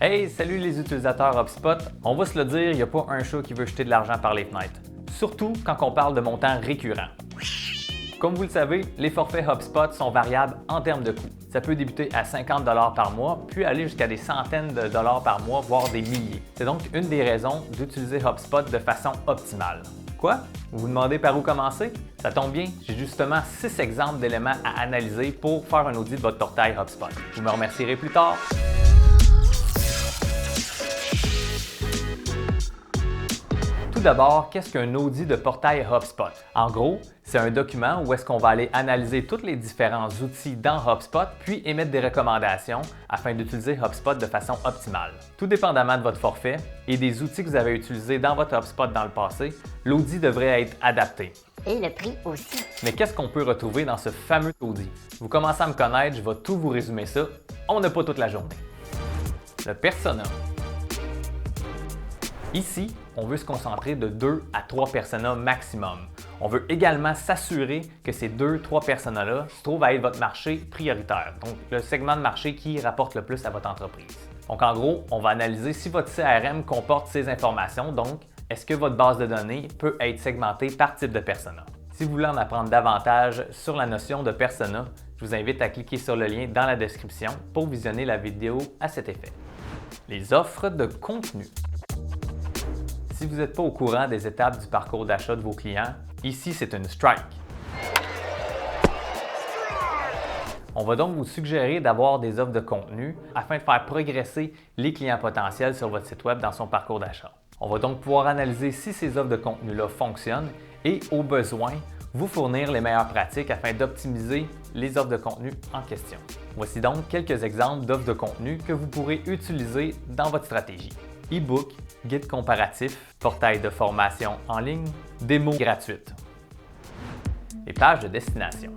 Hey, salut les utilisateurs HubSpot! On va se le dire, il n'y a pas un chat qui veut jeter de l'argent par les fenêtres. Surtout quand on parle de montants récurrents. Comme vous le savez, les forfaits HubSpot sont variables en termes de coûts. Ça peut débuter à 50 $ par mois, puis aller jusqu'à des centaines de dollars par mois, voire des milliers. C'est donc une des raisons d'utiliser HubSpot de façon optimale. Quoi? Vous vous demandez par où commencer? Ça tombe bien, j'ai justement 6 exemples d'éléments à analyser pour faire un audit de votre portail HubSpot. Vous me remercierez plus tard. Tout d'abord, qu'est-ce qu'un audit de portail HubSpot? En gros, c'est un document où est-ce qu'on va aller analyser tous les différents outils dans HubSpot puis émettre des recommandations afin d'utiliser HubSpot de façon optimale. Tout dépendamment de votre forfait et des outils que vous avez utilisés dans votre HubSpot dans le passé, l'audit devrait être adapté. Et le prix aussi. Mais qu'est-ce qu'on peut retrouver dans ce fameux audit? Vous commencez à me connaître, je vais tout vous résumer ça. On n'a pas toute la journée. Le persona. Ici, on veut se concentrer de 2 à 3 personas maximum. On veut également s'assurer que ces 2-3 personas-là se trouvent à être votre marché prioritaire, donc le segment de marché qui rapporte le plus à votre entreprise. Donc en gros, on va analyser si votre CRM comporte ces informations, donc est-ce que votre base de données peut être segmentée par type de persona. Si vous voulez en apprendre davantage sur la notion de persona, je vous invite à cliquer sur le lien dans la description pour visionner la vidéo à cet effet. Les offres de contenu. Si vous n'êtes pas au courant des étapes du parcours d'achat de vos clients, ici c'est une strike. On va donc vous suggérer d'avoir des offres de contenu afin de faire progresser les clients potentiels sur votre site web dans son parcours d'achat. On va donc pouvoir analyser si ces offres de contenu-là fonctionnent et, au besoin, vous fournir les meilleures pratiques afin d'optimiser les offres de contenu en question. Voici donc quelques exemples d'offres de contenu que vous pourrez utiliser dans votre stratégie. E-book, guide comparatif, portail de formation en ligne, démo gratuite. Les pages de destination.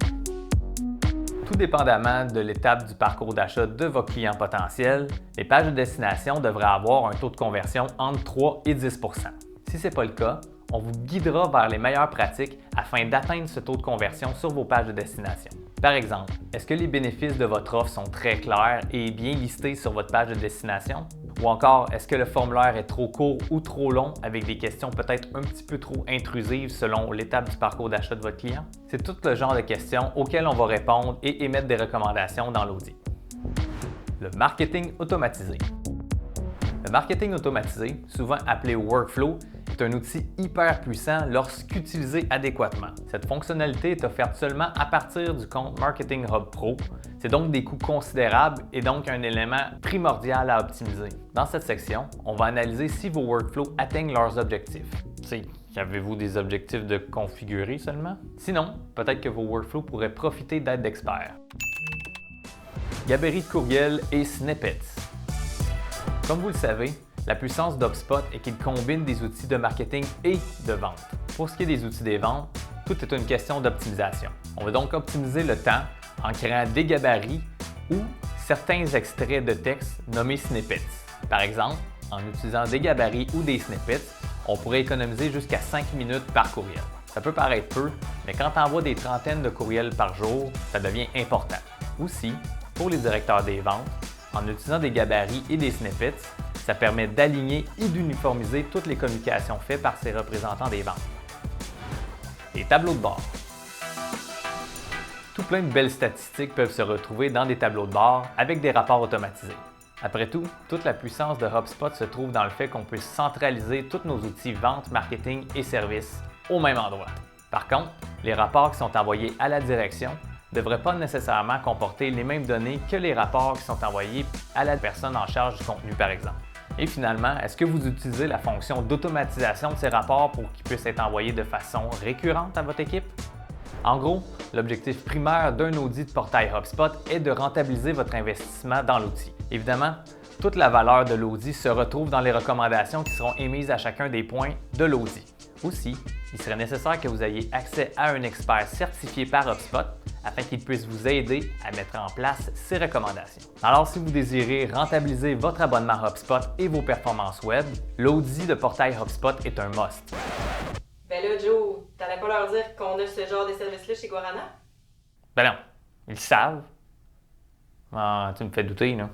Tout dépendamment de l'étape du parcours d'achat de vos clients potentiels, les pages de destination devraient avoir un taux de conversion entre 3 et 10 %. Si ce n'est pas le cas, on vous guidera vers les meilleures pratiques afin d'atteindre ce taux de conversion sur vos pages de destination. Par exemple, est-ce que les bénéfices de votre offre sont très clairs et bien listés sur votre page de destination? Ou encore, est-ce que le formulaire est trop court ou trop long avec des questions peut-être un petit peu trop intrusives selon l'étape du parcours d'achat de votre client? C'est tout le genre de questions auxquelles on va répondre et émettre des recommandations dans l'audit. Le marketing automatisé. Le marketing automatisé, souvent appelé workflow, est un outil hyper puissant lorsqu'utilisé adéquatement. Cette fonctionnalité est offerte seulement à partir du compte Marketing Hub Pro. C'est donc des coûts considérables et donc un élément primordial à optimiser. Dans cette section, on va analyser si vos workflows atteignent leurs objectifs. Avez-vous des objectifs de configurer seulement? Sinon, peut-être que vos workflows pourraient profiter d'aide d'experts. Gabarit de courriel et snippets. Comme vous le savez, la puissance d'HubSpot est qu'il combine des outils de marketing et de vente. Pour ce qui est des outils des ventes, tout est une question d'optimisation. On va donc optimiser le temps en créant des gabarits ou certains extraits de texte nommés snippets. Par exemple, en utilisant des gabarits ou des snippets, on pourrait économiser jusqu'à 5 minutes par courriel. Ça peut paraître peu, mais quand on envoie des trentaines de courriels par jour, ça devient important. Aussi, pour les directeurs des ventes, en utilisant des gabarits et des snippets, ça permet d'aligner et d'uniformiser toutes les communications faites par ces représentants des ventes. Les tableaux de bord. Tout plein de belles statistiques peuvent se retrouver dans des tableaux de bord avec des rapports automatisés. Après tout, toute la puissance de HubSpot se trouve dans le fait qu'on puisse centraliser tous nos outils vente, marketing et services au même endroit. Par contre, les rapports qui sont envoyés à la direction ne devraient pas nécessairement comporter les mêmes données que les rapports qui sont envoyés à la personne en charge du contenu, par exemple. Et finalement, est-ce que vous utilisez la fonction d'automatisation de ces rapports pour qu'ils puissent être envoyés de façon récurrente à votre équipe? En gros, l'objectif primaire d'un audit de portail HubSpot est de rentabiliser votre investissement dans l'outil. Évidemment, toute la valeur de l'audit se retrouve dans les recommandations qui seront émises à chacun des points de l'audit. Aussi, il serait nécessaire que vous ayez accès à un expert certifié par HubSpot afin qu'il puisse vous aider à mettre en place ces recommandations. Alors, si vous désirez rentabiliser votre abonnement HubSpot et vos performances web, l'audit de portail HubSpot est un must. Ben là, Joe, t'allais pas leur dire qu'on a ce genre de service-là chez Guarana? Ben non, ils le savent. Ah, tu me fais douter, là.